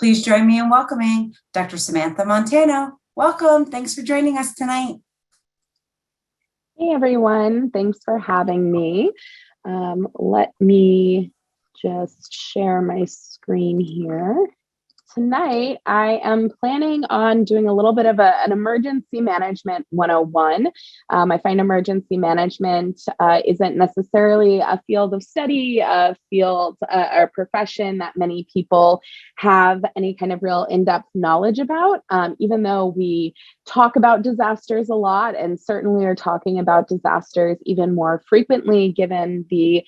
Please join me in welcoming Dr. Samantha Montano. Welcome. Thanks for joining us tonight. Hey everyone, thanks for having me. Let me just share my screen here. Tonight, I am planning on doing a little bit of an emergency management 101. I find emergency management isn't necessarily a field of study, a field or profession that many people have any kind of real in-depth knowledge about, even though we talk about disasters a lot and certainly are talking about disasters even more frequently given the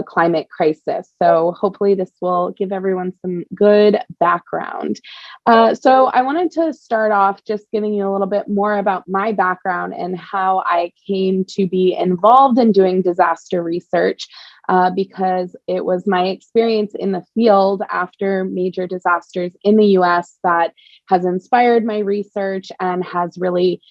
climate crisis. So hopefully this will give everyone some good background. So I wanted to start off just giving you a little bit more about my background and how I came to be involved in doing disaster research. Because it was my experience in the field after major disasters in the US that has inspired my research and has really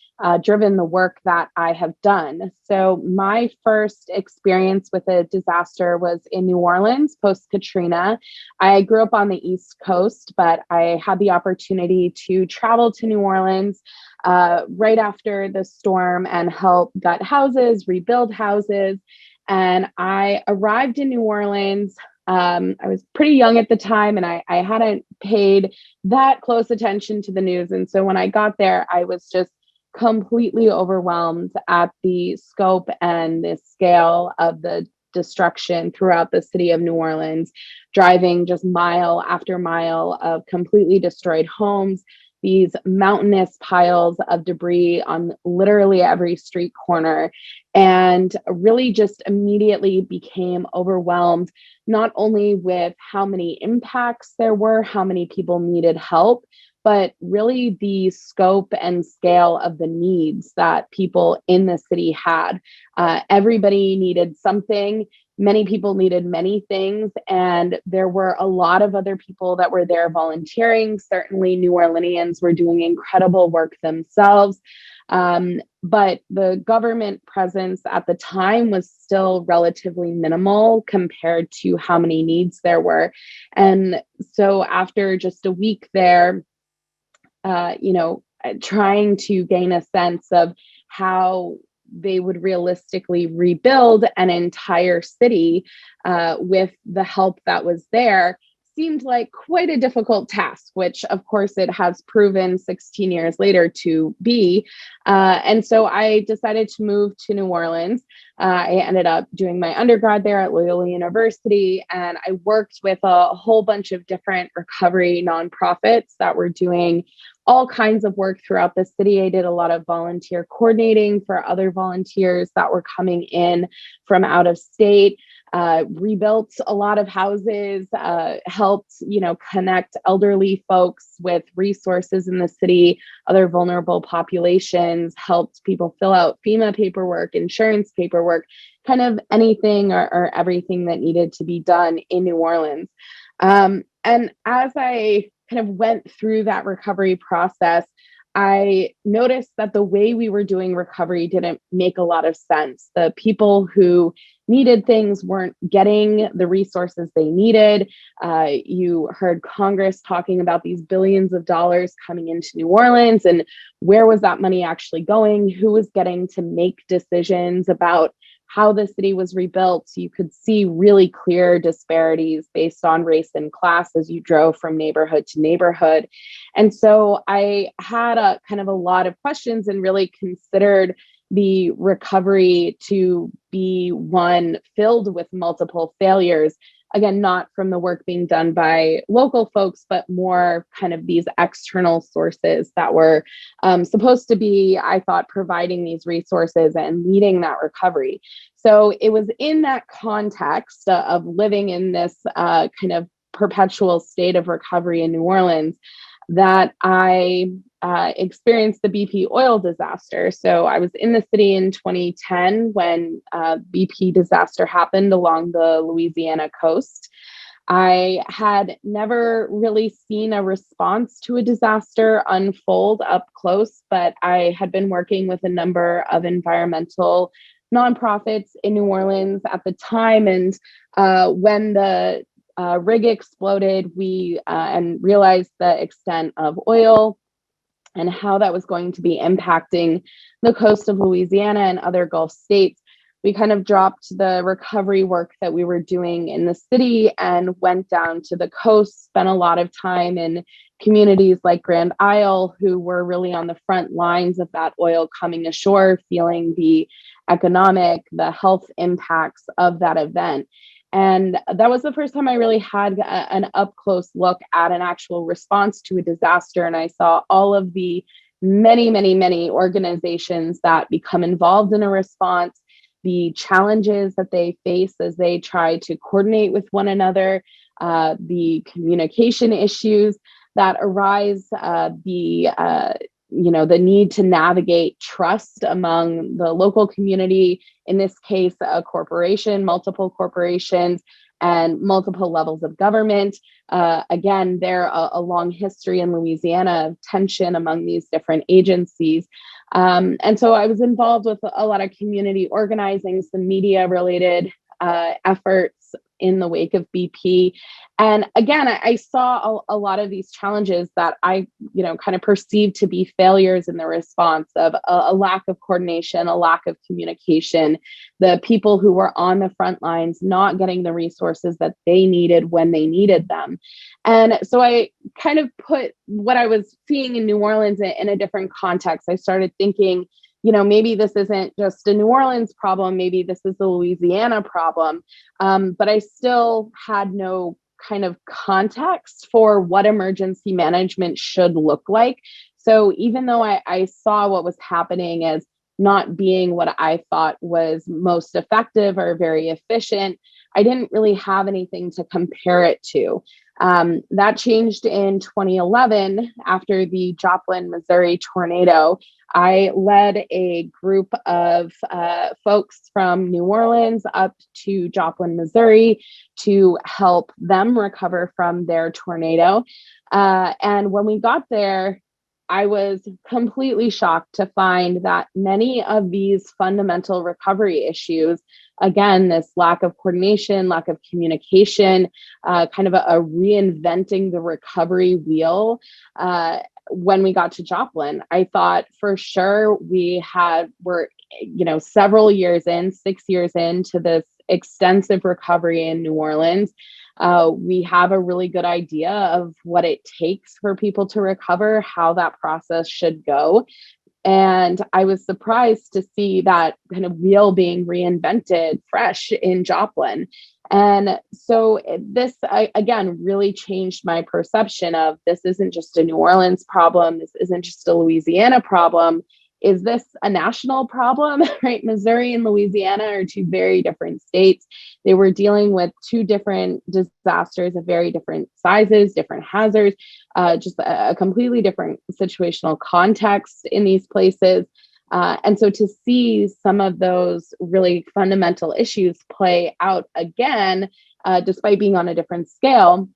driven the work that I have done. So my first experience with a disaster was in New Orleans post Katrina. I grew up on the East Coast, but I had the opportunity to travel to New Orleans right after the storm and help gut houses, rebuild houses. And I arrived in New Orleans. I was pretty young at the time and I hadn't paid that close attention to the news. And so when I got there, I was just completely overwhelmed at the scope and the scale of the destruction throughout the city of New Orleans, driving just mile after mile of completely destroyed homes, these mountainous piles of debris on literally every street corner, and really just immediately became overwhelmed, not only with how many impacts there were, how many people needed help, but really the scope and scale of the needs that people in the city had. Everybody needed something. Many people needed many things, and there were a lot of other people that were there volunteering. Certainly, New Orleanians were doing incredible work themselves. But the government presence at the time was still relatively minimal compared to how many needs there were. And so after just a week there, trying to gain a sense of how they would realistically rebuild an entire city with the help that was there seemed like quite a difficult task, which of course it has proven 16 years later to be. And so I decided to move to New Orleans. I ended up doing my undergrad there at Loyola University, and I worked with a whole bunch of different recovery nonprofits that were doing all kinds of work throughout the city. I did a lot of volunteer coordinating for other volunteers that were coming in from out of state. Rebuilt a lot of houses, helped, connect elderly folks with resources in the city, other vulnerable populations, helped people fill out FEMA paperwork, insurance paperwork, kind of anything or everything that needed to be done in New Orleans. And as I kind of went through that recovery process, I noticed that the way we were doing recovery didn't make a lot of sense. The people who needed things weren't getting the resources they needed. You heard Congress talking about these billions of dollars coming into New Orleans, and where was that money actually going? Who was getting to make decisions about how the city was rebuilt? You could see really clear disparities based on race and class as you drove from neighborhood to neighborhood. And so I had a kind of a lot of questions and really considered the recovery to be one filled with multiple failures. Again, not from the work being done by local folks, but more kind of these external sources that were supposed to be, I thought, providing these resources and leading that recovery. So it was in that context of living in this kind of perpetual state of recovery in New Orleans that I experienced the BP oil disaster. So I was in the city in 2010 when BP disaster happened along the Louisiana coast. I had never really seen a response to a disaster unfold up close, but I had been working with a number of environmental nonprofits in New Orleans at the time. And when the rig exploded, we and realized the extent of oil and how that was going to be impacting the coast of Louisiana and other Gulf states, we kind of dropped the recovery work that we were doing in the city and went down to the coast, spent a lot of time in communities like Grand Isle, who were really on the front lines of that oil coming ashore, feeling the economic, the health impacts of that event. And that was the first time I really had an up close look at an actual response to a disaster. And I saw all of the many, many, many organizations that become involved in a response, the challenges that they face as they try to coordinate with one another, the communication issues that arise, the need to navigate trust among the local community, in this case, a corporation, multiple corporations, and multiple levels of government. Again, there a long history in Louisiana of tension among these different agencies. And so I was involved with a lot of community organizing, some media related efforts in the wake of BP. And again, I saw a lot of these challenges that I, kind of perceived to be failures in the response of a lack of coordination, a lack of communication, the people who were on the front lines not getting the resources that they needed when they needed them. And so I kind of put what I was seeing in New Orleans in a different context. I started thinking, maybe this isn't just a New Orleans problem, maybe this is a Louisiana problem. But I still had no kind of context for what emergency management should look like. So even though I saw what was happening as not being what I thought was most effective or very efficient, I didn't really have anything to compare it to. That changed in 2011 after the Joplin, Missouri tornado. I led a group of folks from New Orleans up to Joplin, Missouri to help them recover from their tornado. And when we got there, I was completely shocked to find that many of these fundamental recovery issues, again, this lack of coordination, lack of communication, kind of a reinventing the recovery wheel. When we got to Joplin, I thought for sure we're several years in, 6 years into this extensive recovery in New Orleans. We have a really good idea of what it takes for people to recover, how that process should go. And I was surprised to see that kind of wheel being reinvented fresh in Joplin. And so this, again, really changed my perception of this isn't just a New Orleans problem. This isn't just a Louisiana problem. Is this a national problem, right? Missouri and Louisiana are two very different states. They were dealing with two different disasters of very different sizes, different hazards, just a completely different situational context in these places. And so to see some of those really fundamental issues play out again, despite being on a different scale,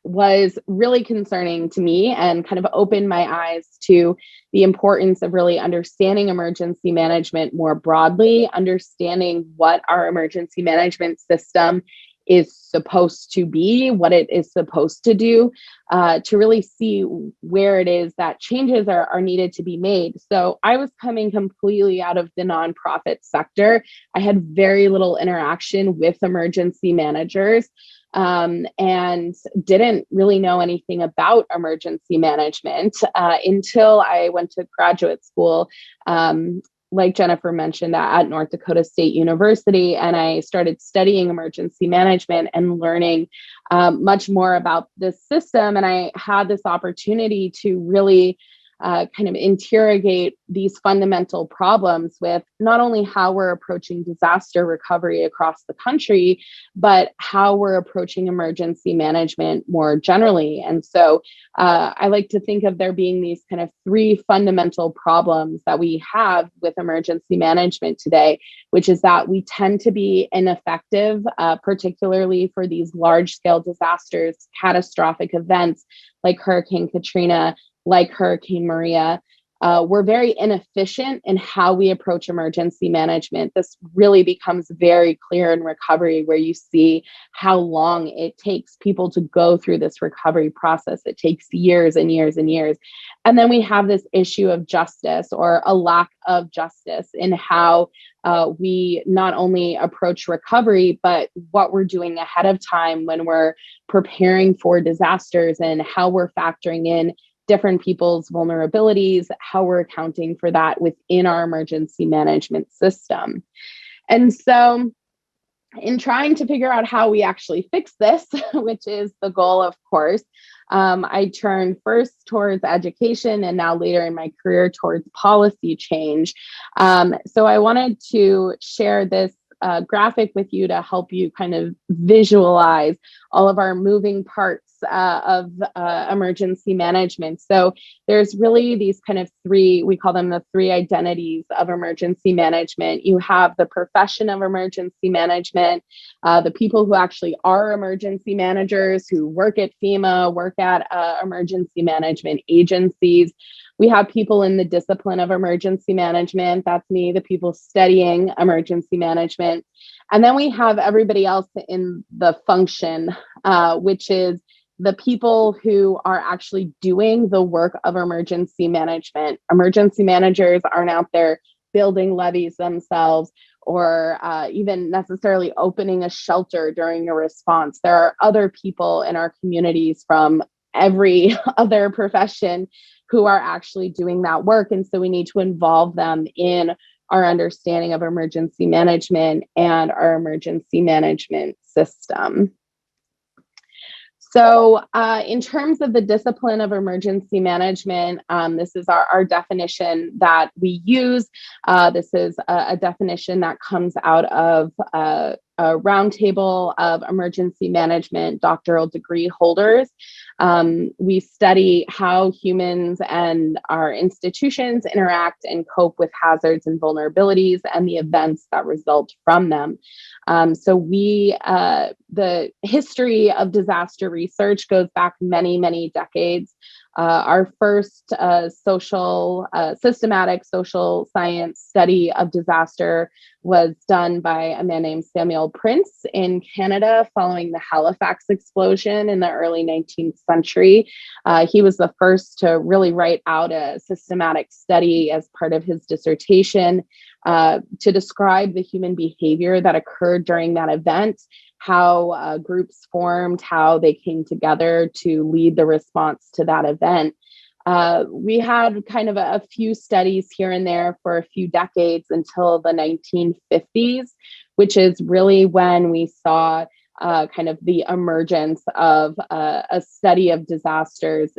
was really concerning to me and kind of opened my eyes to the importance of really understanding emergency management more broadly, understanding what our emergency management system is supposed to be, what it is supposed to do, to really see where it is that changes are needed to be made. So I was coming completely out of the nonprofit sector. I had very little interaction with emergency managers. And didn't really know anything about emergency management until I went to graduate school, like Jennifer mentioned, at North Dakota State University. And I started studying emergency management and learning much more about this system. And I had this opportunity to really kind of interrogate these fundamental problems with not only how we're approaching disaster recovery across the country, but how we're approaching emergency management more generally. And so I like to think of there being these kind of three fundamental problems that we have with emergency management today, which is that we tend to be ineffective, particularly for these large scale disasters, catastrophic events like Hurricane Katrina, like Hurricane Maria. we're very inefficient in how we approach emergency management. This really becomes very clear in recovery, where you see how long it takes people to go through this recovery process. It takes years and years and years. And then we have this issue of justice, or a lack of justice, in how we not only approach recovery, but what we're doing ahead of time when we're preparing for disasters, and how we're factoring in different people's vulnerabilities, how we're accounting for that within our emergency management system. And so, in trying to figure out how we actually fix this, which is the goal, of course, I turned first towards education, and now later in my career towards policy change. So I wanted to share this graphic with you to help you kind of visualize all of our moving parts of emergency management. So there's really these kind of three, we call them the three identities of emergency management. You have the profession of emergency management, the people who actually are emergency managers, who work at FEMA, work at emergency management agencies. We have people in the discipline of emergency management. That's me, the people studying emergency management. And then we have everybody else in the function, which is the people who are actually doing the work of emergency management. Emergency managers aren't out there building levees themselves, or even necessarily opening a shelter during a response. There are other people in our communities from every other profession who are actually doing that work. And so we need to involve them in our understanding of emergency management and our emergency management system. So in terms of the discipline of emergency management, this is our definition that we use. This is a definition that comes out of a roundtable of emergency management doctoral degree holders. We study how humans and our institutions interact and cope with hazards and vulnerabilities and the events that result from them. So the history of disaster research goes back many, many decades. Our first systematic social science study of disaster was done by a man named Samuel Prince in Canada following the Halifax explosion in the early 19th century. He was the first to really write out a systematic study as part of his dissertation to describe the human behavior that occurred during that event, how groups formed, how they came together to lead the response to that event. We had kind of a few studies here and there for a few decades until the 1950s, which is really when we saw kind of the emergence of a study of disasters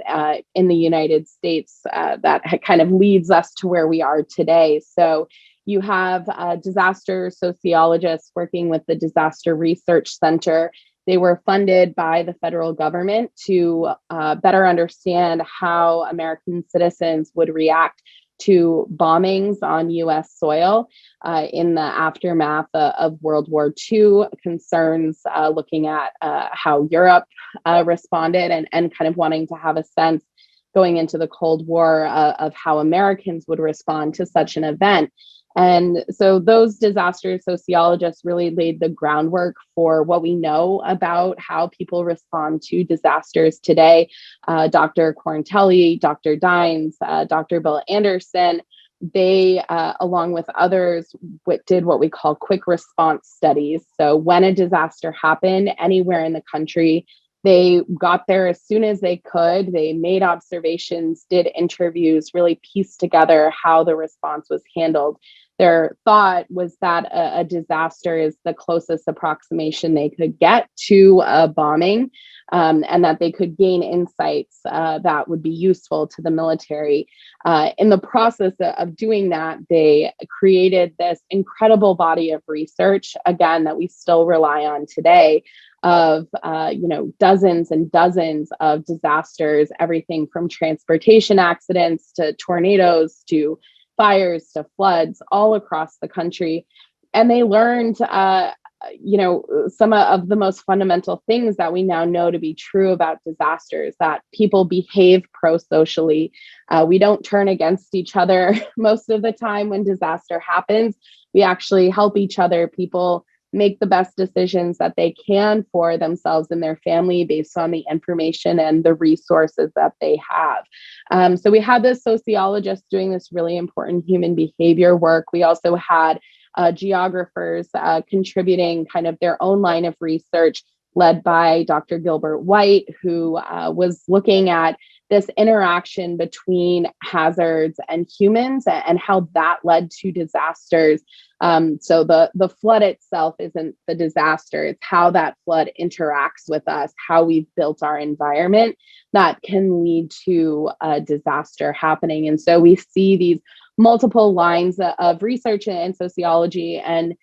in the United States that kind of leads us to where we are today. So you have disaster sociologists working with the Disaster Research Center. They were funded by the federal government to better understand how American citizens would react to bombings on US soil in the aftermath of World War II, concerns looking at how Europe responded, and kind of wanting to have a sense going into the Cold War of how Americans would respond to such an event. And so those disaster sociologists really laid the groundwork for what we know about how people respond to disasters today. Dr. Quarantelli, Dr. Dines, Dr. Bill Anderson, they, along with others, did what we call quick response studies. So when a disaster happened anywhere in the country, they got there as soon as they could. They made observations, did interviews, really pieced together how the response was handled. Their thought was that a disaster is the closest approximation they could get to a bombing, and that they could gain insights that would be useful to the military. In the process of doing that, they created this incredible body of research, again, that we still rely on today, of dozens and dozens of disasters, everything from transportation accidents to tornadoes to fires to floods all across the country. And they learned some of the most fundamental things that we now know to be true about disasters, that people behave pro-socially. We don't turn against each other most of the time when disaster happens. We actually help each other. People make the best decisions that they can for themselves and their family based on the information and the resources that they have. So we had this sociologist doing this really important human behavior work. We also had geographers contributing kind of their own line of research, led by Dr. Gilbert White, who was looking at this interaction between hazards and humans and how that led to disasters. So the flood itself isn't the disaster, it's how that flood interacts with us, how we've built our environment that can lead to a disaster happening. And so we see these multiple lines of research in sociology and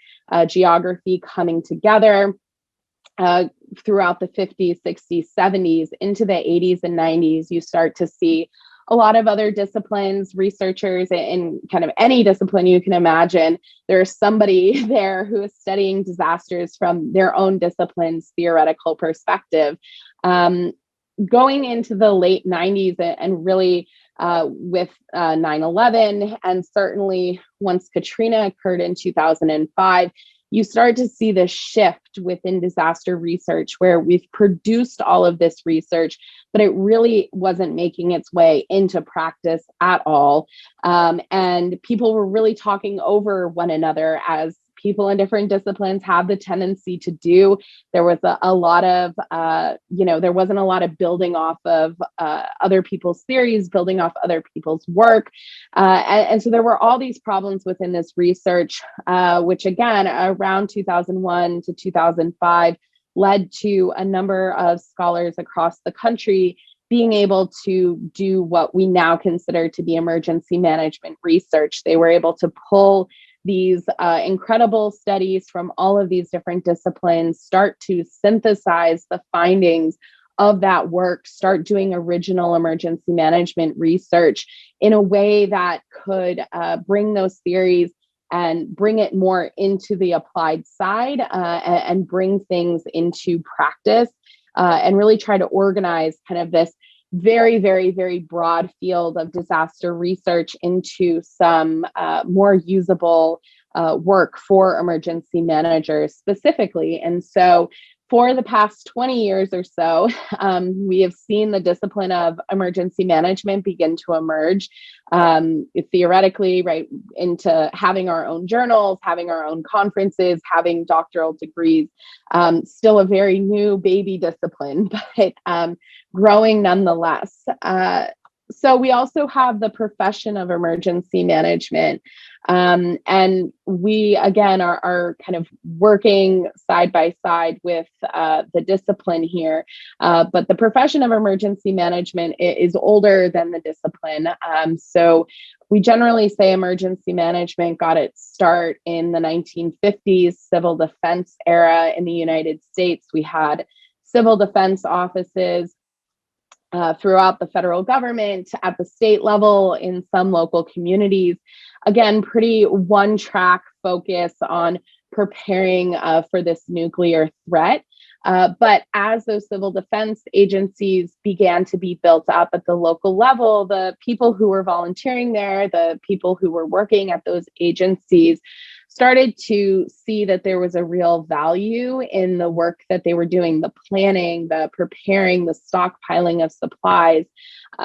geography coming together throughout the 50s, 60s, 70s, into the 80s and 90s. You start to see a lot of other disciplines, researchers in kind of any discipline you can imagine. There's somebody there who is studying disasters from their own discipline's theoretical perspective. Going into the late 90s and really with 9/11, and certainly once Katrina occurred in 2005, you start to see this shift within disaster research where we've produced all of this research, but it really wasn't making its way into practice at all. And people were really talking over one another, as people in different disciplines have the tendency to do. There was a lot of, there wasn't a lot of building off of other people's theories, building off other people's work. And so there were all these problems within this research, which again, around 2001 to 2005, led to a number of scholars across the country being able to do what we now consider to be emergency management research. They were able to pull these incredible studies from all of these different disciplines, start to synthesize the findings of that work, start doing original emergency management research in a way that could bring those theories and bring it more into the applied side and bring things into practice and really try to organize kind of this very, very, very broad field of disaster research into some more usable work for emergency managers specifically. And so for the past 20 years or so, we have seen the discipline of emergency management begin to emerge theoretically, right, into having our own journals, having our own conferences, having doctoral degrees. Still a very new baby discipline, but growing nonetheless. So we also have the profession of emergency management. And we, again, are kind of working side by side with the discipline here. But the profession of emergency management is older than the discipline. So we generally say emergency management got its start in the 1950s, civil defense era in the United States. We had civil defense offices throughout the federal government, at the state level, in some local communities. Again, pretty one-track focus on preparing for this nuclear threat. But as those civil defense agencies began to be built up at the local level, the people who were volunteering there, the people who were working at those agencies, started to see that there was a real value in the work that they were doing, the planning, the preparing, the stockpiling of supplies,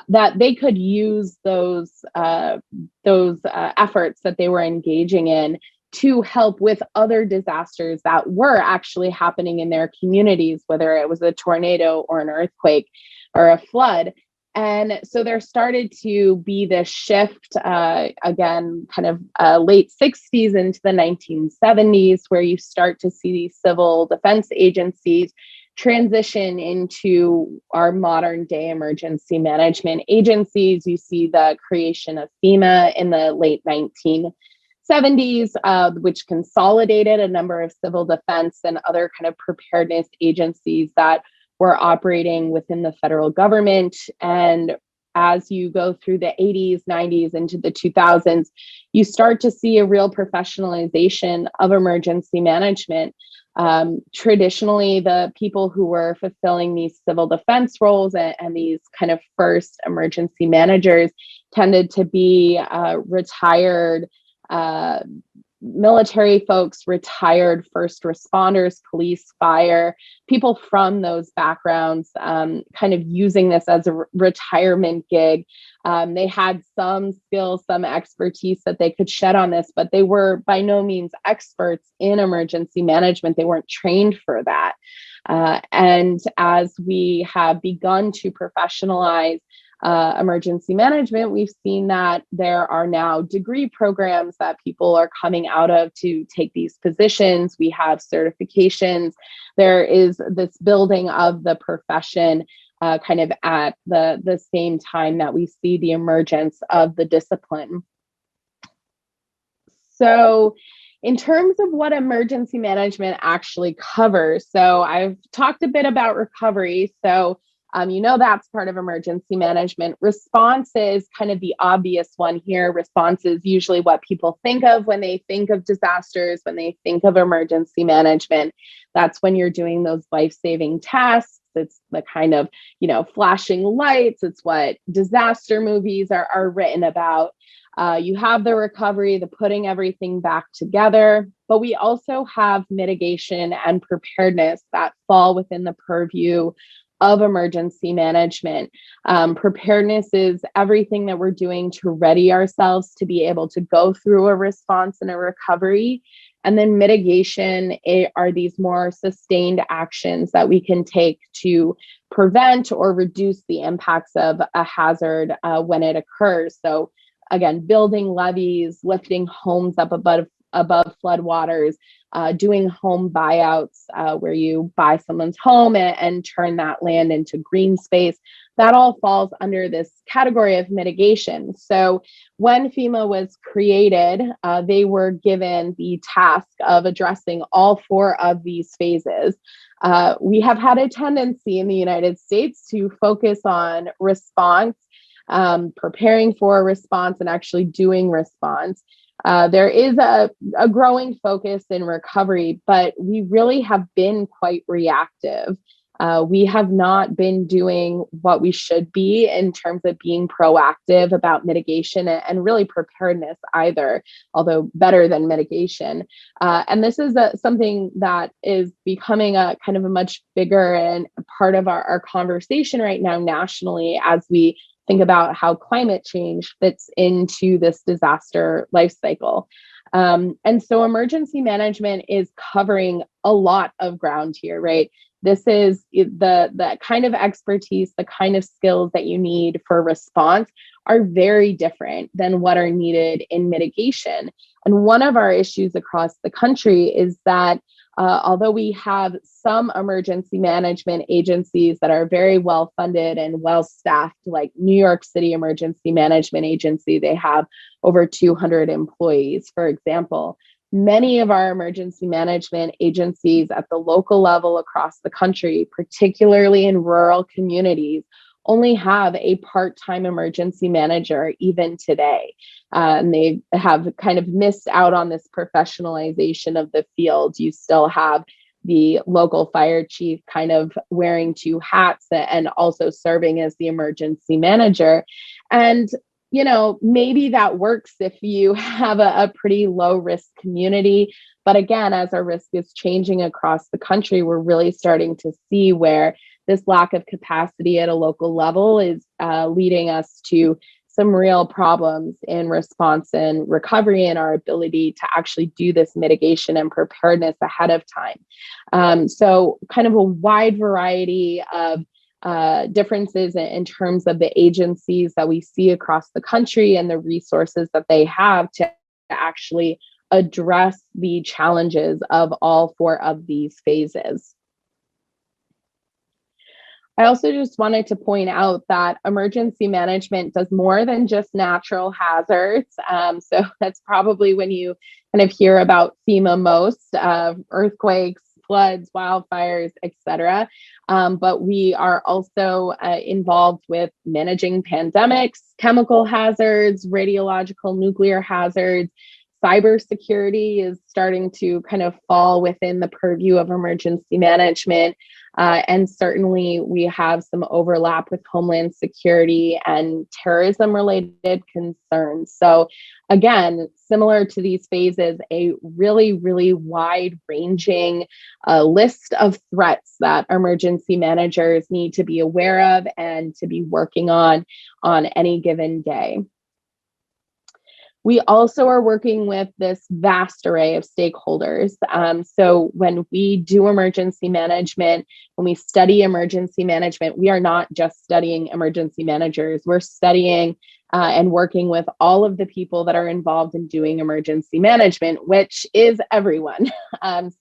that they could use those efforts that they were engaging in to help with other disasters that were actually happening in their communities, whether it was a tornado or an earthquake or a flood. And so there started to be this shift, again, kind of late 60s into the 1970s, where you start to see these civil defense agencies transition into our modern day emergency management agencies. You see the creation of FEMA in the late 1970s, which consolidated a number of civil defense and other kind of preparedness agencies that were operating within the federal government. And as you go through the 80s, 90s, into the 2000s, you start to see a real professionalization of emergency management. Traditionally, the people who were fulfilling these civil defense roles and these kind of first emergency managers tended to be retired military folks, retired first responders, police, fire, people from those backgrounds, kind of using this as a retirement gig. They had some skills, some expertise that they could shed on this, but they were by no means experts in emergency management. They weren't trained for that. And as we have begun to professionalize emergency management, we've seen that there are now degree programs that people are coming out of to take these positions. We have certifications. There is this building of the profession kind of at the same time that we see the emergence of the discipline. So in terms of what emergency management actually covers, so I've talked a bit about recovery. So that's part of emergency management. Response is kind of the obvious one here. Response is usually what people think of when they think of disasters, when they think of emergency management. That's when you're doing those life-saving tasks. It's the kind of, flashing lights. It's what disaster movies are written about. You have the recovery, the putting everything back together, but we also have mitigation and preparedness that fall within the purview of emergency management. Preparedness is everything that we're doing to ready ourselves to be able to go through a response and a recovery. And then mitigation are these more sustained actions that we can take to prevent or reduce the impacts of a hazard when it occurs. So again, building levees, lifting homes up above floodwaters, doing home buyouts where you buy someone's home and turn that land into green space. That all falls under this category of mitigation. So when FEMA was created, they were given the task of addressing all four of these phases. We have had a tendency in the United States to focus on response, preparing for a response, and actually doing response. There is a growing focus in recovery, but we really have been quite reactive. We have not been doing what we should be in terms of being proactive about mitigation and really preparedness either, although better than mitigation. And this is something that is becoming a kind of a much bigger and part of our conversation right now nationally as we think about how climate change fits into this disaster life cycle. And so emergency management is covering a lot of ground here, right? This is the kind of expertise, the kind of skills that you need for response are very different than what are needed in mitigation. And one of our issues across the country is that although we have some emergency management agencies that are very well funded and well staffed, like New York City Emergency Management Agency, they have over 200 employees, for example. Many of our emergency management agencies at the local level across the country, particularly in rural communities, only have a part-time emergency manager even today. And they have kind of missed out on this professionalization of the field. You still have the local fire chief kind of wearing two hats and also serving as the emergency manager. And maybe that works if you have a pretty low risk community. But again, as our risk is changing across the country, we're really starting to see where this lack of capacity at a local level is leading us to some real problems in response and recovery and our ability to actually do this mitigation and preparedness ahead of time. So kind of a wide variety of differences in terms of the agencies that we see across the country and the resources that they have to actually address the challenges of all four of these phases. I also just wanted to point out that emergency management does more than just natural hazards. So that's probably when you kind of hear about FEMA most, earthquakes, floods, wildfires, etc. But we are also involved with managing pandemics, chemical hazards, radiological nuclear hazards. Cybersecurity is starting to kind of fall within the purview of emergency management. And certainly we have some overlap with Homeland Security and terrorism related concerns. So again, similar to these phases, a really, really wide ranging list of threats that emergency managers need to be aware of and to be working on any given day. We also are working with this vast array of stakeholders. So when we do emergency management, when we study emergency management, we are not just studying emergency managers. We're studying and working with all of the people that are involved in doing emergency management, which is everyone.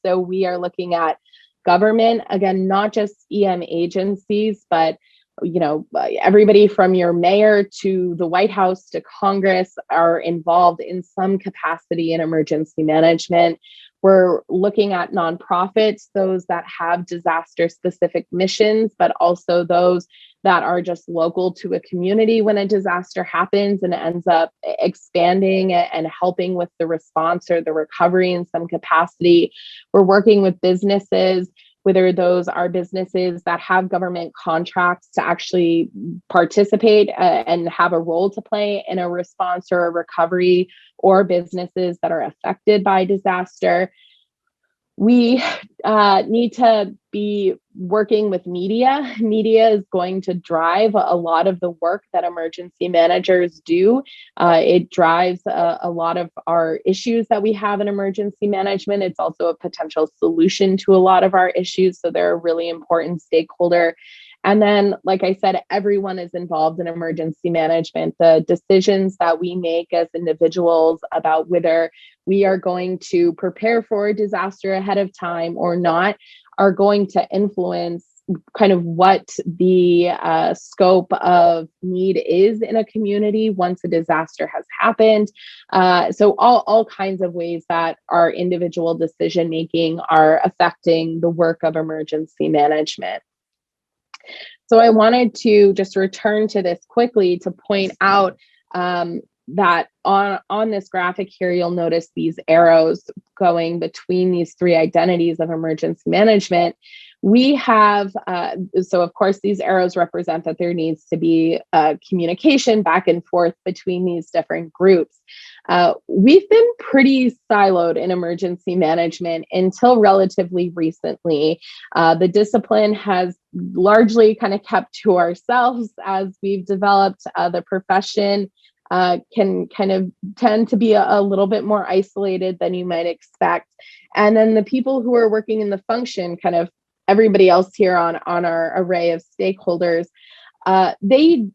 So we are looking at government, again, not just EM agencies, but everybody from your mayor to the White House to Congress are involved in some capacity in emergency management. We're looking at nonprofits, those that have disaster specific missions, but also those that are just local to a community when a disaster happens and ends up expanding and helping with the response or the recovery in some capacity. We're working with businesses, whether those are businesses that have government contracts to actually participate and have a role to play in a response or a recovery, or businesses that are affected by disaster. We need to be working with media. Media is going to drive a lot of the work that emergency managers do. It drives a lot of our issues that we have in emergency management. It's also a potential solution to a lot of our issues. So they're a really important stakeholder. And then, like I said, everyone is involved in emergency management. The decisions that we make as individuals about whether we are going to prepare for a disaster ahead of time or not are going to influence kind of what the scope of need is in a community once a disaster has happened. So all kinds of ways that our individual decision making are affecting the work of emergency management. So I wanted to just return to this quickly to point out that on this graphic here, you'll notice these arrows going between these three identities of emergency management. We have, so of course, these arrows represent that there needs to be communication back and forth between these different groups. We've been pretty siloed in emergency management until relatively recently. The discipline has largely kind of kept to ourselves as we've developed. The profession can kind of tend to be a little bit more isolated than you might expect. And then the people who are working in the function, kind of everybody else here on our array of stakeholders, they,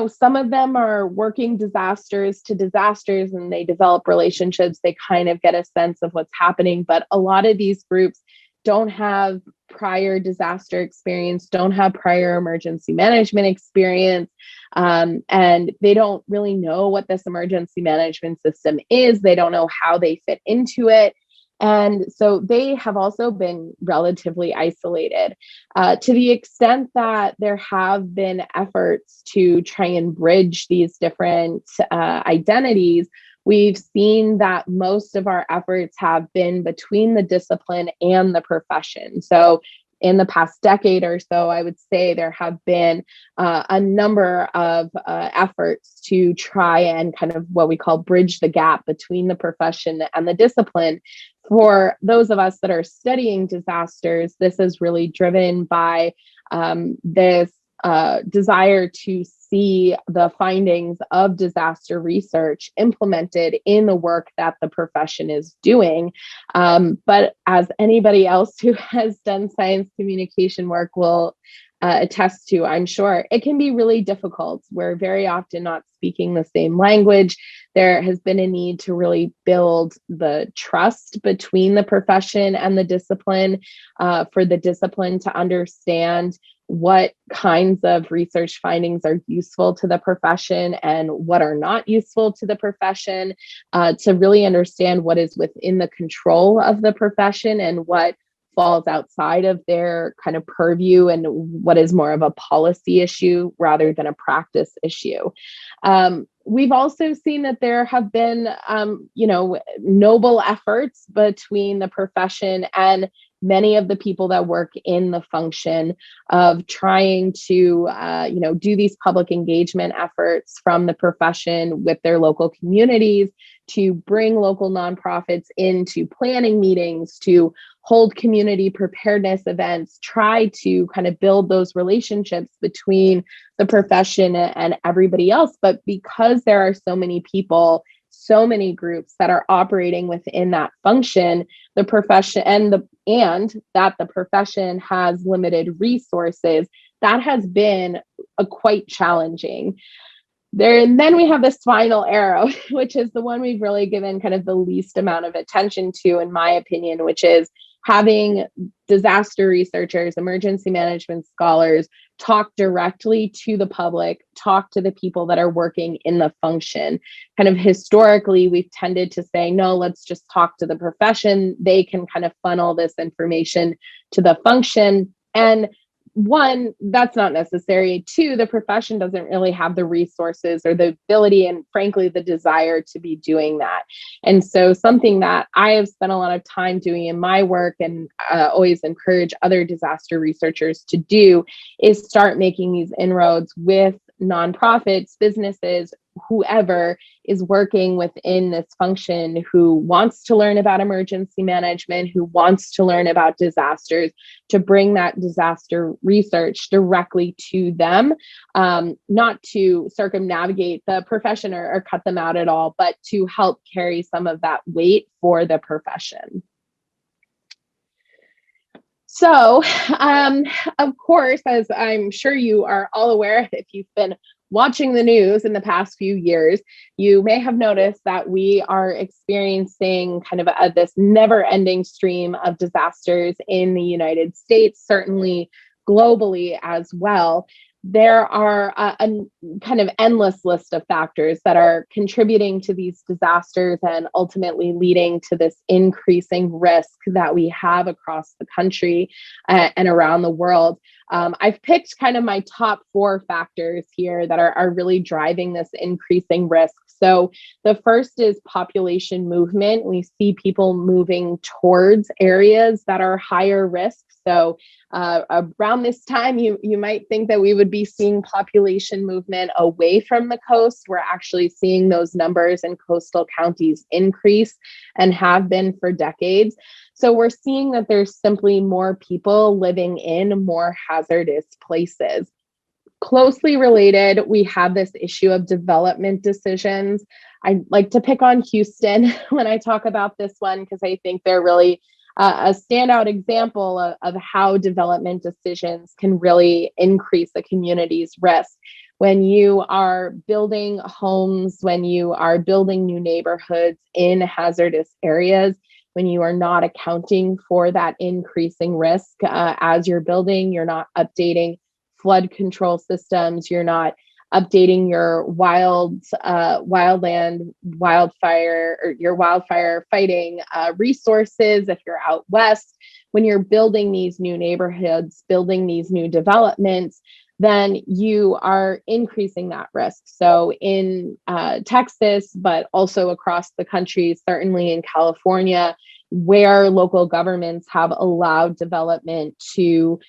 some of them are working disasters to disasters and they develop relationships. They kind of get a sense of what's happening. But a lot of these groups don't have prior disaster experience, don't have prior emergency management experience, and they don't really know what this emergency management system is. They don't know how they fit into it. And so they have also been relatively isolated to the extent that there have been efforts to try and bridge these different identities. We've seen that most of our efforts have been between the discipline and the profession. So in the past decade or so, I would say there have been a number of efforts to try and kind of what we call bridge the gap between the profession and the discipline. For those of us that are studying disasters, this is really driven by this desire to see the findings of disaster research implemented in the work that the profession is doing. But as anybody else who has done science communication work will attest to, I'm sure, it can be really difficult. We're very often not speaking the same language. There has been a need to really build the trust between the profession and the discipline, for the discipline to understand what kinds of research findings are useful to the profession and what are not useful to the profession, to really understand what is within the control of the profession and what falls outside of their kind of purview and what is more of a policy issue rather than a practice issue. We've also seen that there have been, noble efforts between the profession and many of the people that work in the function of trying to, do these public engagement efforts from the profession with their local communities to bring local nonprofits into planning meetings, to hold community preparedness events, try to kind of build those relationships between the profession and everybody else. But because there are so many people, so many groups that are operating within that function, the profession and that the profession has limited resources, that has been a quite challenging. And then we have this final arrow, which is the one we've really given kind of the least amount of attention to, in my opinion, which is having disaster researchers, emergency management scholars talk directly to the public, talk to the people that are working in the function. Kind of historically, we've tended to say, no, let's just talk to the profession. They can kind of funnel this information to the function. And one, that's not necessary. Two, the profession doesn't really have the resources or the ability and frankly, the desire to be doing that. And so something that I have spent a lot of time doing in my work and always encourage other disaster researchers to do is start making these inroads with nonprofits, businesses, whoever is working within this function who wants to learn about emergency management, who wants to learn about disasters, to bring that disaster research directly to them, not to circumnavigate the profession or cut them out at all, but to help carry some of that weight for the profession. So, of course, as I'm sure you are all aware, if you've been watching the news in the past few years, you may have noticed that we are experiencing kind of this never-ending stream of disasters in the United States, certainly globally as well. There are a kind of endless list of factors that are contributing to these disasters and ultimately leading to this increasing risk that we have across the country and around the world. I've picked kind of my top 4 factors here that are really driving this increasing risk. So the first is population movement. We see people moving towards areas that are higher risk. So around this time, you might think that we would be seeing population movement away from the coast. We're actually seeing those numbers in coastal counties increase and have been for decades. So we're seeing that there's simply more people living in more hazardous places. Closely related, we have this issue of development decisions. I like to pick on Houston when I talk about this one because I think they're really a standout example of how development decisions can really increase a community's risk. When you are building homes, when you are building new neighborhoods in hazardous areas, when you are not accounting for that increasing risk as you're building, you're not updating flood control systems, you're not updating your wildland wildfire or your wildfire fighting resources if you're out west. When you're building these new neighborhoods, building these new developments, then you are increasing that risk. So in Texas, but also across the country, certainly in California, where local governments have allowed development to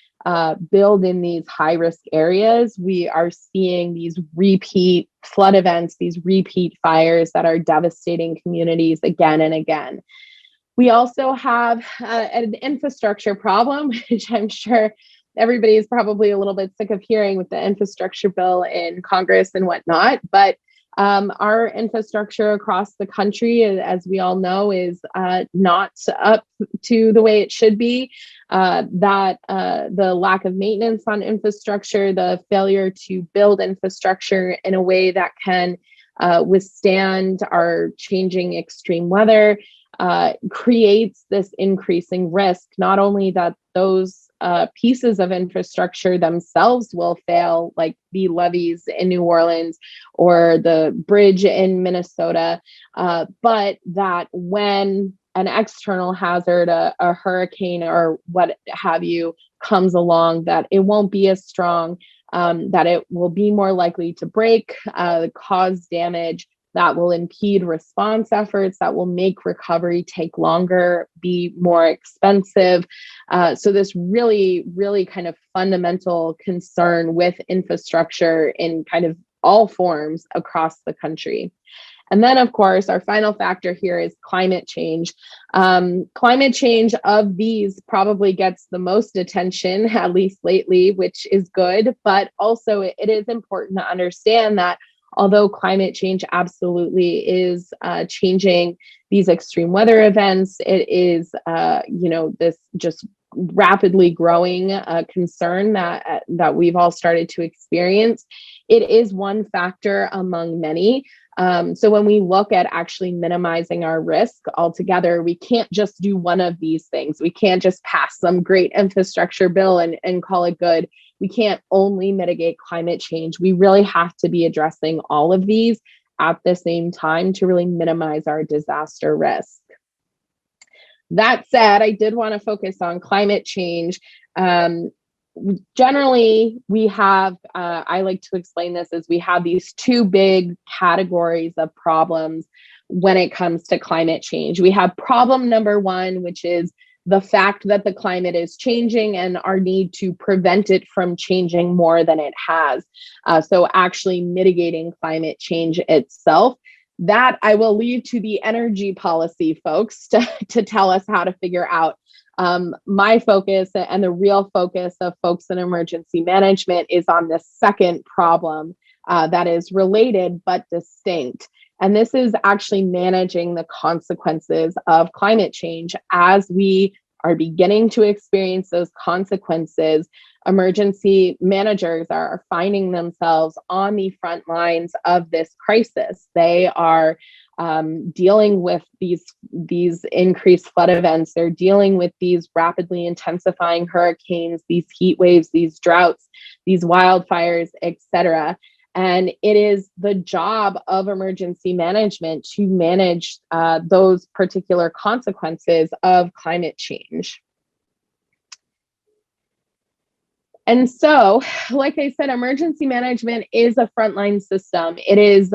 build in these high-risk areas, we are seeing these repeat flood events, these repeat fires that are devastating communities again and again. We also have an infrastructure problem, which I'm sure everybody is probably a little bit sick of hearing with the infrastructure bill in Congress and whatnot, but our infrastructure across the country, as we all know, is not up to the way it should be. The lack of maintenance on infrastructure, the failure to build infrastructure in a way that can withstand our changing extreme weather creates this increasing risk, not only that those pieces of infrastructure themselves will fail, like the levees in New Orleans or the bridge in Minnesota, but that when an external hazard, a hurricane or what have you comes along, that it won't be as strong, that it will be more likely to break, cause damage, that will impede response efforts, that will make recovery take longer, be more expensive. So this really, really kind of fundamental concern with infrastructure in kind of all forms across the country. And then, of course, our final factor here is climate change. Climate change of these probably gets the most attention, at least lately, which is good. But also, it is important to understand that although climate change absolutely is changing these extreme weather events, it is, this just rapidly growing concern that we've all started to experience. It is one factor among many. So when we look at actually minimizing our risk altogether, we can't just do one of these things. We can't just pass some great infrastructure bill and call it good. We can't only mitigate climate change. We really have to be addressing all of these at the same time to really minimize our disaster risk. That said, I did want to focus on climate change. Generally, we have, I like to explain this as we have these two big categories of problems when it comes to climate change. We have problem number one, which is the fact that the climate is changing and our need to prevent it from changing more than it has. So actually mitigating climate change itself. That I will leave to the energy policy folks to tell us how to figure out. My focus and the real focus of folks in emergency management is on the second problem that is related but distinct. And this is actually managing the consequences of climate change. As we are beginning to experience those consequences, emergency managers are finding themselves on the front lines of this crisis. They are dealing with these increased flood events. They're dealing with these rapidly intensifying hurricanes, these heat waves, these droughts, these wildfires, etc. And it is the job of emergency management to manage those particular consequences of climate change. And so, like I said, emergency management is a frontline system. It is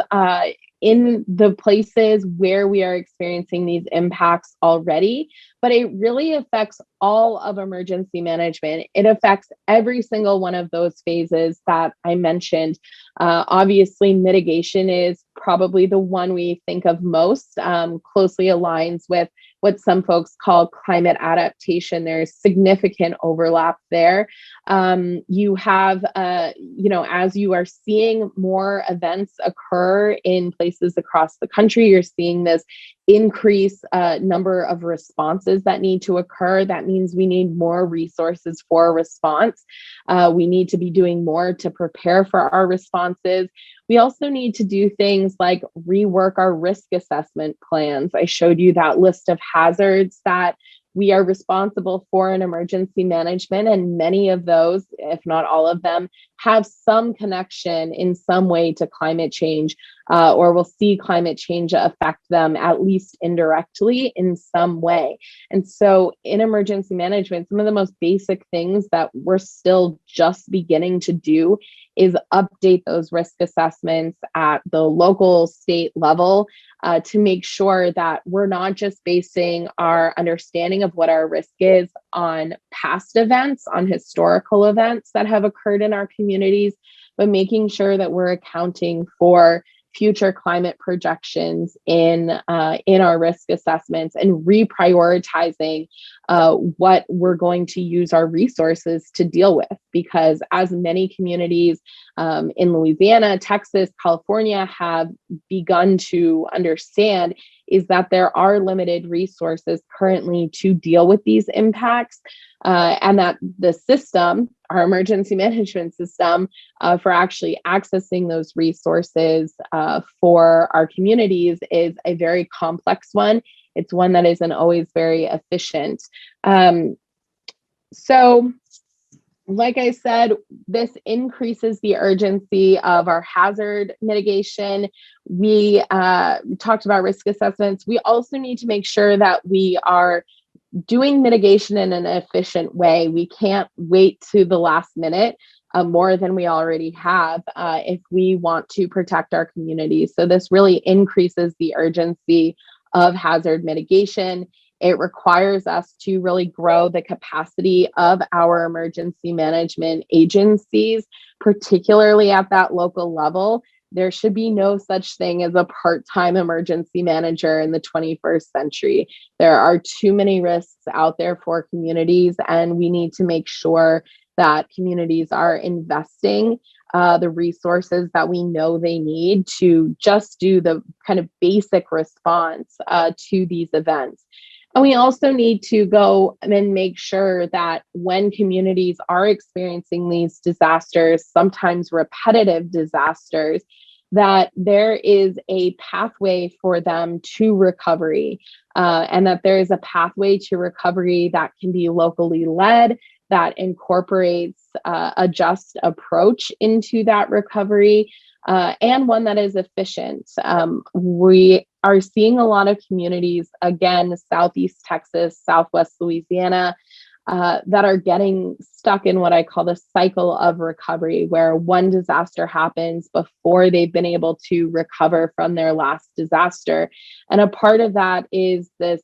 in the places where we are experiencing these impacts already, but it really affects all of emergency management. It affects every single one of those phases that I mentioned. Obviously, mitigation is probably the one we think of most, closely aligns with what some folks call climate adaptation. There's significant overlap there. You have, as you are seeing more events occur in places across the country, you're seeing this increase number of responses that need to occur. That means we need more resources for response. We need to be doing more to prepare for our responses. We also need to do things like rework our risk assessment plans. I showed you that list of hazards that we are responsible for in emergency management, and many of those, if not all of them, have some connection in some way to climate change, or will see climate change affect them at least indirectly in some way. And so in emergency management, some of the most basic things that we're still just beginning to do is update those risk assessments at the local, state level to make sure that we're not just basing our understanding of what our risk is on past events, on historical events that have occurred in our communities, but making sure that we're accounting for future climate projections in our risk assessments and reprioritizing what we're going to use our resources to deal with. Because as many communities in Louisiana, Texas, California have begun to understand, is that there are limited resources currently to deal with these impacts, and that the system, our emergency management system, for actually accessing those resources for our communities is a very complex one. It's one that isn't always very efficient. So like I said, this increases the urgency of our hazard mitigation. We talked about risk assessments. We also need to make sure that we are doing mitigation in an efficient way. We can't wait to the last minute more than we already have if we want to protect our communities. So this really increases the urgency of hazard mitigation. It requires us to really grow the capacity of our emergency management agencies, particularly at that local level. There should be no such thing as a part-time emergency manager in the 21st century. There are too many risks out there for communities, and we need to make sure that communities are investing the resources that we know they need to just do the kind of basic response to these events. And we also need to go and make sure that when communities are experiencing these disasters, sometimes repetitive disasters, that there is a pathway for them to recovery, and that there is a pathway to recovery that can be locally led, that incorporates a just approach into that recovery, and one that is efficient. We are seeing a lot of communities, again, Southeast Texas, Southwest Louisiana, that are getting stuck in what I call the cycle of recovery, where one disaster happens before they've been able to recover from their last disaster. And a part of that is this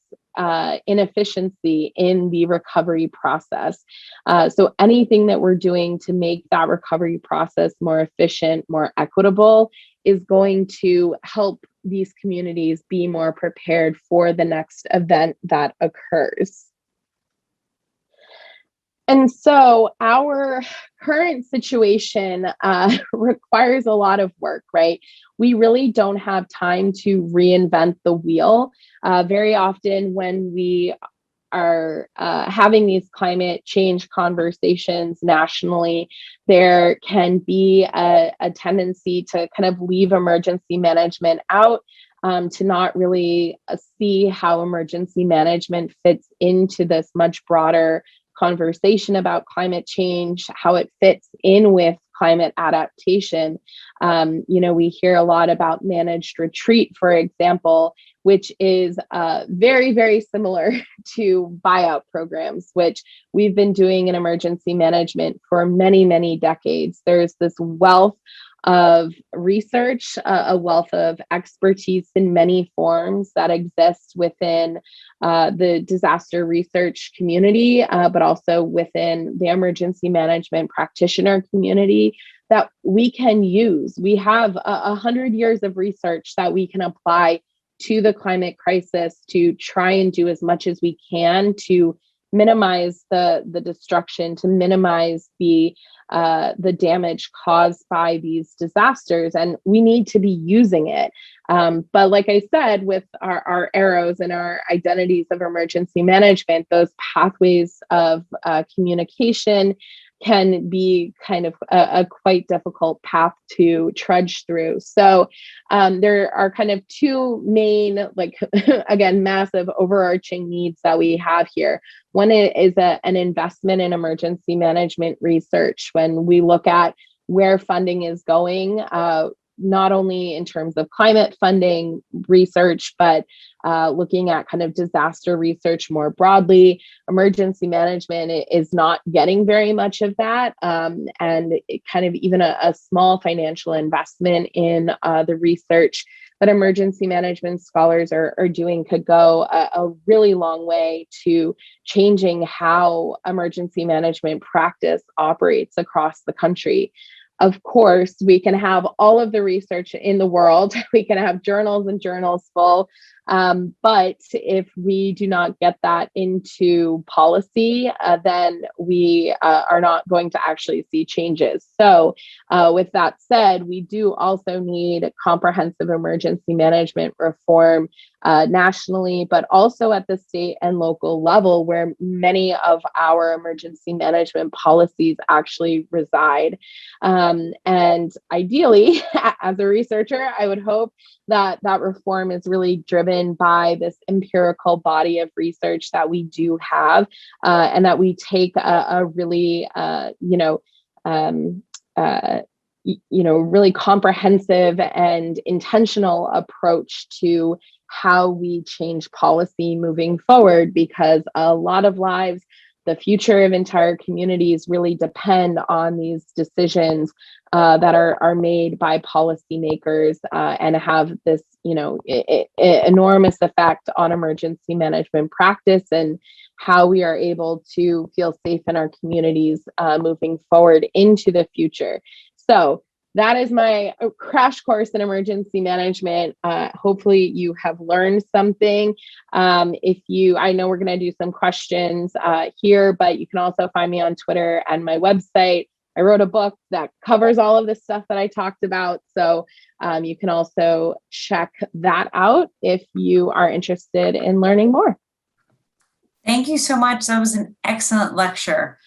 inefficiency in the recovery process. So anything that we're doing to make that recovery process more efficient, more equitable, is going to help these communities be more prepared for the next event that occurs. And so our current situation requires a lot of work, right? We really don't have time to reinvent the wheel. Very often when we are having these climate change conversations nationally, there can be a tendency to kind of leave emergency management out, to not really see how emergency management fits into this much broader conversation about climate change, how it fits in with climate adaptation. We hear a lot about managed retreat, for example, which is very, very similar to buyout programs, which we've been doing in emergency management for many, many decades. There's this wealth of research, a wealth of expertise in many forms that exists within the disaster research community, but also within the emergency management practitioner community that we can use. We have 100 years of research that we can apply to the climate crisis to try and do as much as we can to minimize the destruction, to minimize the damage caused by these disasters, and we need to be using it. But like I said, with our arrows and our identities of emergency management, those pathways of communication can be kind of a quite difficult path to trudge through. So there are kind of two main, again, massive overarching needs that we have here. One is an investment in emergency management research. When we look at where funding is going, not only in terms of climate funding research, but looking at kind of disaster research more broadly, emergency management is not getting very much of that. And kind of even a small financial investment in the research that emergency management scholars are doing could go a really long way to changing how emergency management practice operates across the country. Of course, we can have all of the research in the world. We can have journals and journals full. But if we do not get that into policy, then we are not going to actually see changes. So with that said, we do also need comprehensive emergency management reform nationally, but also at the state and local level, where many of our emergency management policies actually reside. And ideally, as a researcher, I would hope that that reform is really driven by this empirical body of research that we do have, and that we take a really, really comprehensive and intentional approach to how we change policy moving forward, because a lot of lives, the future of entire communities really depend on these decisions that are made by policymakers, and have this, enormous effect on emergency management practice and how we are able to feel safe in our communities moving forward into the future. So that is my crash course in emergency management. Hopefully you have learned something. I know we're going to do some questions here, but you can also find me on Twitter and my website. I wrote a book that covers all of this stuff that I talked about. So you can also check that out if you are interested in learning more. Thank you so much. That was an excellent lecture.